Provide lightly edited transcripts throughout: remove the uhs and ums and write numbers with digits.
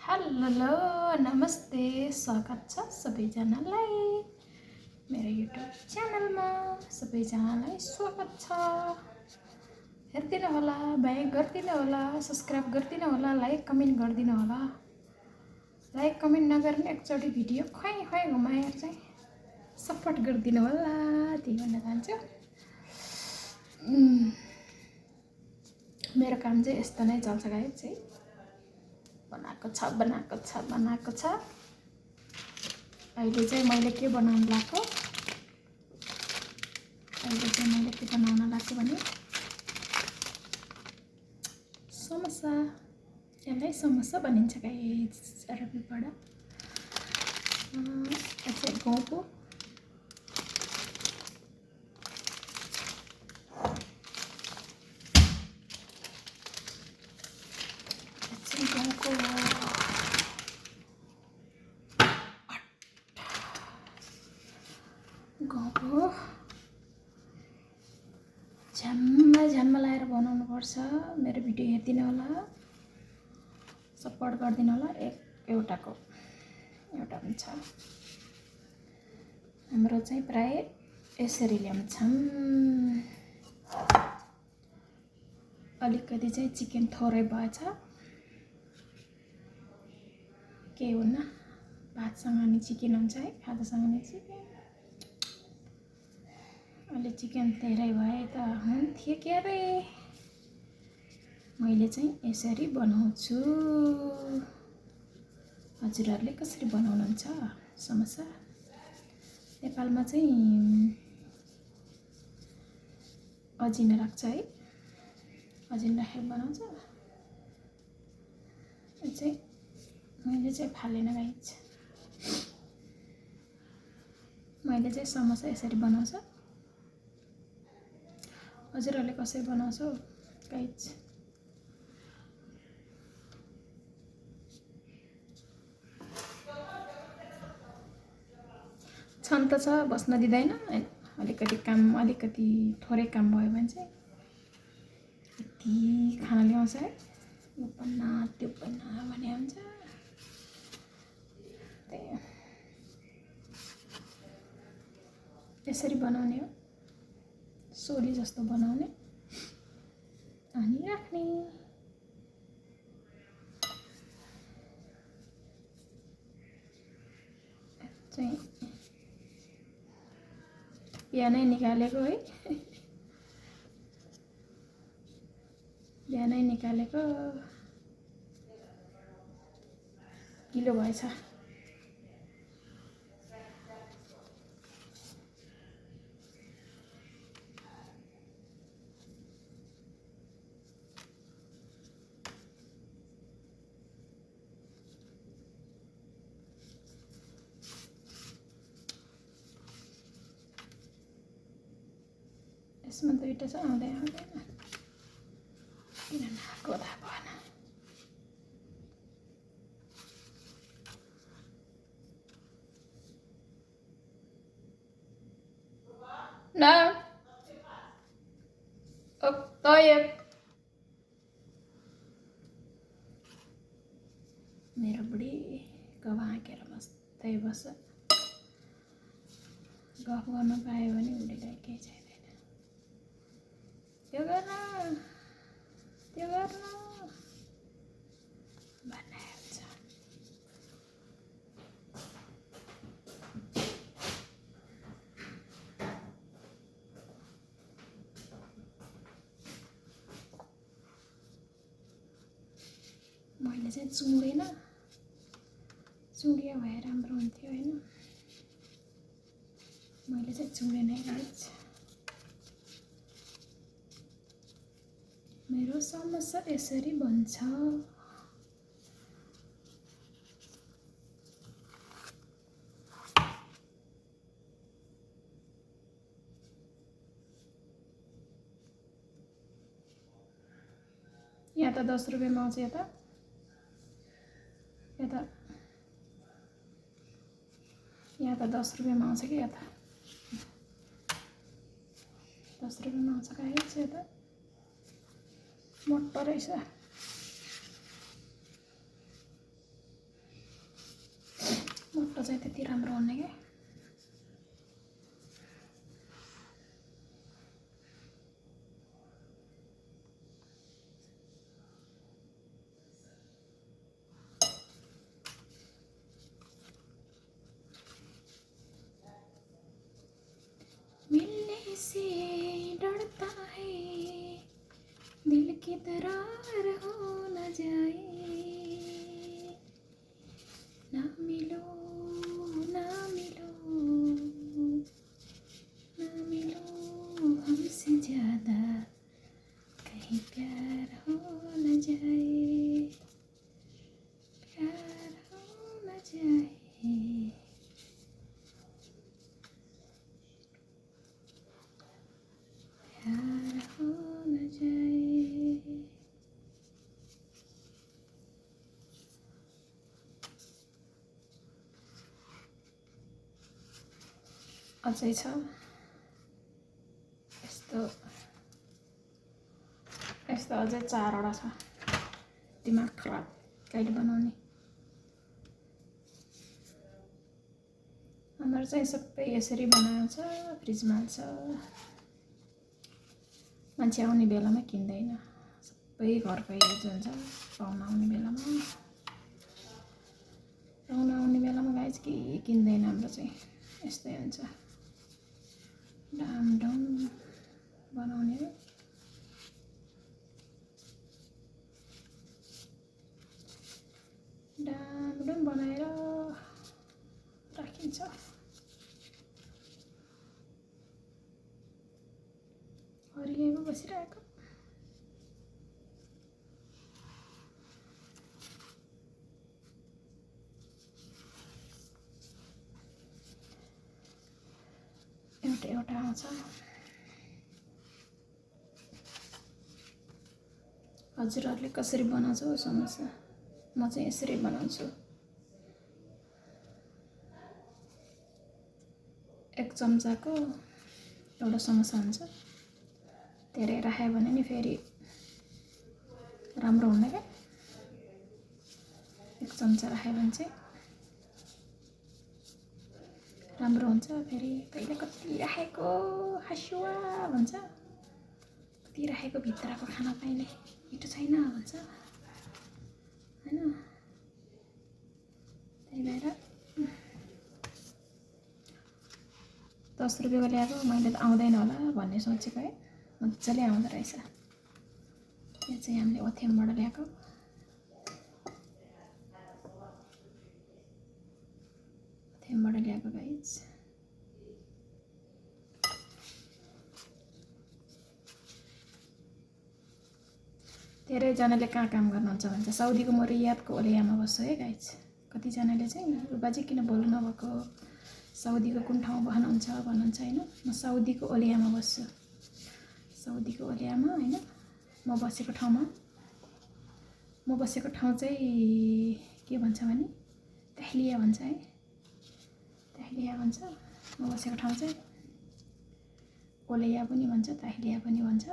Hello नमस्ते स्वागत छ सबैजनालाई मेरो युट्युब च्यानलमा। सबैजनालाई स्वागत छ। हेर्दिनु होला, बाइक गरिदिनु होला, सब्सक्राइब गरिदिनु होला, लाइक कमेन्ट गरिदिनु होला। लाइक कमेन्ट नगर्ने एकचोटि भिडियो खुवाइ खुवाइ घुमाएर चाहिँ सपोर्ट गरिदिनु होला, त्यही भन्न चाहन्छु। मेरो काम चाहिँ यस्तो नै चल्छ गाइस है। बनाएको छ। अहिले चाहिँ मैले के बनाउन लाग्यो भने समोसा। यसलाई समोसा भनिन्छ गाइस अरबीबाट। यो चाहिँ गहुँको गहुँको झ्याम्मा लाएर बनाउनुपर्छ। मेरो भिडियो हेरिदिनु होला, सपोर्ट गरिदिनु होला। एउटा हुन्छ। हाम्रो चाहिँ प्राय यसरी ल्याउँछौँ। अलिकति चाहिँ चिकन थोरै भएछ, के हुन्न, भातसँग नि चिकन हुन्छ है, खाजासँग नि चिकन। अलि चिकन धेरै भए त हुन्थ्यो के अरे। मैले चाहिँ यसरी बनाउँछु। हजुरहरूले कसरी बनाउनुहुन्छ समोसा? नेपालमा चाहिँ अजिना राख्छ है, अजिना राखेर बनाउँछ। चाहिँ मैले चाहिँ फालेन गाइस। मैले चाहिँ समोसा यसरी बनाउँछ। हजुरहरूले कसरी बनाउँछ गाइस? छन् त छ, बस्न दिँदैन। अलिकति थोरै काम भयो भने चाहिँ यति खाना ल्याउँछ है, यो बना त्यो बना भने हुन्छ। त्यही यसरी बनाउने हो, सोली जस्तो बनाउने अनि राख्ने। चाहिँ बिहानै निकालेको है, बिहानै निकालेको किलो भएछ। यसमा दुईटा चाहिँ आउँदैन, किन नआएको थाहा भएन। न मेरो बुढी गफ हाँकेर बस्दै बस्छ। गफ गर्न पायो भने बुढीलाई केही चाहिँदैन। त्यो गर्न भन्ने हुन्छ। मैले चाहिँ चुडिया भए राम्रो हुन्थ्यो होइन। मैले चाहिँ चुडेनै गाइस। मेरो समोसा यसरी बन्छ। यहाँ त 10 रुपियाँमा आउँछ। यहाँ त 10 रुपियाँमा आउँछ कि। यहाँ त 10 रुपियाँमा आउँछ गाइस। यहाँ त मोटो रहेछ। मोटो चाहिँ त्यति राम्रो हुने क्या। मिलने से डरता है दिल की दरार हो न जाए, ना मिलो ना मिलो ना मिलो हमसे ज्यादा, कहीं प्यार हो न जाए, प्यार हो न जाए। प्यार हो न जाए। अझै छ यस्तो यस्तो अझै 4वटा छ। दिमाग खराब कहिले बनाउने। हाम्रो चाहिँ सबै यसरी बनाउँछ, फ्रिजमा हाल्छ। मान्छे आउने बेलामा किन्दैन, सबै घरकै युज हुन्छ। पाहुना आउने बेलामा गाइज के किन्दैन। हाम्रो चाहिँ यस्तै हुन्छ, डामडुम बनाउने। डामडुम बनाएर राखिन्छ। हरियामा बसिरहेको। एउटा आउँछ। हजुरहरूले कसरी बनाउँछ समोसा? म चाहिँ यसरी बनाउँछु। 1 चम्चाको एउटा समोसा हुन्छ। धेरै राख्यो भने नि फेरि राम्रो हुँदैन क्या। 1 चम्चा राख्यो भने चाहिँ राम्रो हुन्छ। फेरि कहिले कति राखेको हासुवा भन्छ, कति राखेको भित्रको खाना पाइने मिठो छैन भन्छ हैन। त्यही भएर 10 रुपियाँको ल्याएको मैले त आउँदैन होला भन्ने सोचेको है, मजाले आउँदो रहेछ। यो चाहिँ हामीले ओथेमबाट ल्याएको। ओथेमबाट ल्याएको गाइज। धेरैजनाले कहाँ काम गर्नुहुन्छ भन्छ, साउदीको म रियादको ओलियामा बस्छु है गाइज। कतिजनाले चाहिँ बाजे किन बोल्नु नभएको, साउदीको कुन ठाउँ भन्नुहुन्छ हैन। म साउदीको ओलियामा बस्छु। साउदीको ओलियामा हैन। म बसेको ठाउँ चाहिँ के भन्छ भने तहलिया भन्छ है। तहलिया भन्छ। म बसेको ठाउँ चाहिँ ओलिया पनि भन्छ, तहलिया पनि भन्छ।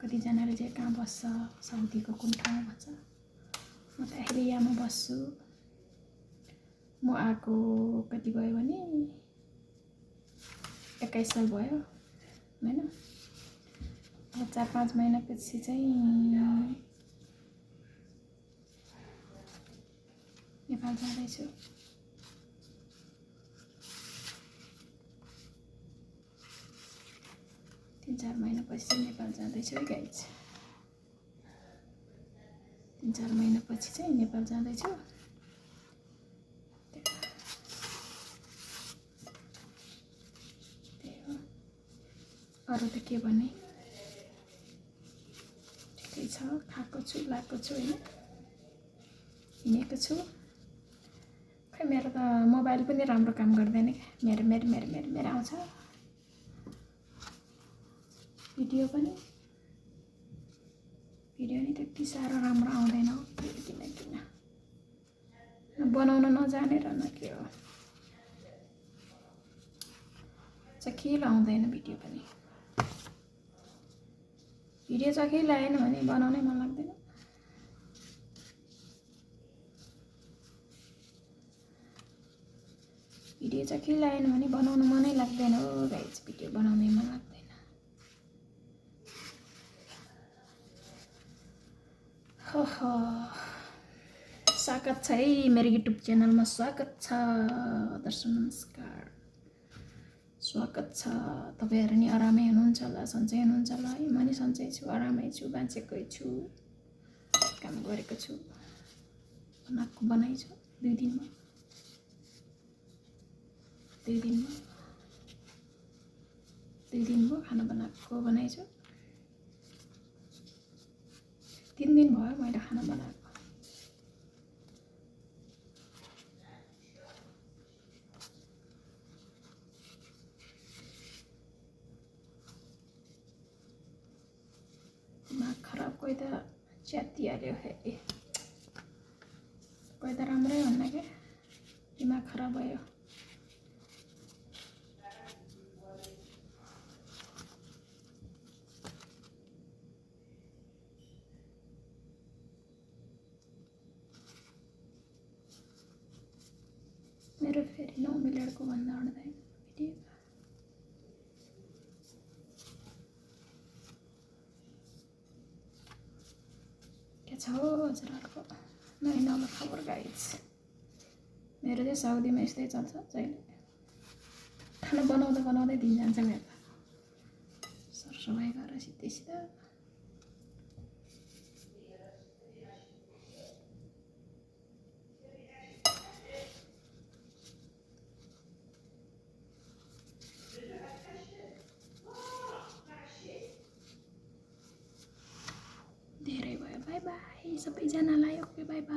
कतिजनाले चाहिँ कहाँ बस्छ, साउदीको कुन ठाउँ भन्छ। म तहलियामा बस्छु। म आएको कति भयो भने 21 साल भयो हैन। 4-5 महिनापछि चाहिँ नेपाल जाँदैछु। तीन 4 महिनापछि चाहिँ नेपाल जाँदैछु है गाइज। 3-4 महिनापछि चाहिँ नेपाल जाँदैछु। अरू त के भने, ठिकै छ। खाएको छु, लागेको छु हैन, हिँडेको छु। खै मेरो त मोबाइल पनि राम्रो काम गर्दैन क्या। मेरो आउँछ। भिडियो नि त्यति साह्रो राम्रो आउँदैन हो। किन बनाउन नजानेर न के हो, चखिलो आउँदैन भिडियो पनि। भिडियो चखिलो आएन भने बनाउनै मन लाग्दैन। भिडियो चाहिँ के लागेन भने बनाउनु मनै लाग्दैन हो गाइज, भिडियो बनाउनै मन लाग्दैन। स्वागत छ है मेरो युट्युब च्यानलमा, स्वागत छ। दर्शक नमस्कार, स्वागत छ। तपाईँहरू नि आरामै हुनुहुन्छ होला, सन्चै हुनुहुन्छ होला है। म नि सन्चै छु, आरामै छु, बाँचेकै छु, काम गरेको छु, बनाइछु 2 दिनमा 2 दिन भयो खाना बनाइछु। 3 दिन भयो मैले खाना बनाएको। दिमाग खराब, कोही त च्यातिहाल्यो फेरि, कोही त राम्रै हुन्न क्या, दिमाग खराब भयो। मेरो फेरि 9 मिनटको भन्दा उड्दैन भिडियो। के छ हो हजुरहरूको नयाँ नौलो खबर गाइज? मेरो चाहिँ साउदीमा यस्तै चल्छ जहिले, खाना बनाउँदै दिन जान्छ मेरो त, सरसफाइ गरेर सिधा धेरै भयो। बाई बाई सबैजनालाई, ओके बाई बाई।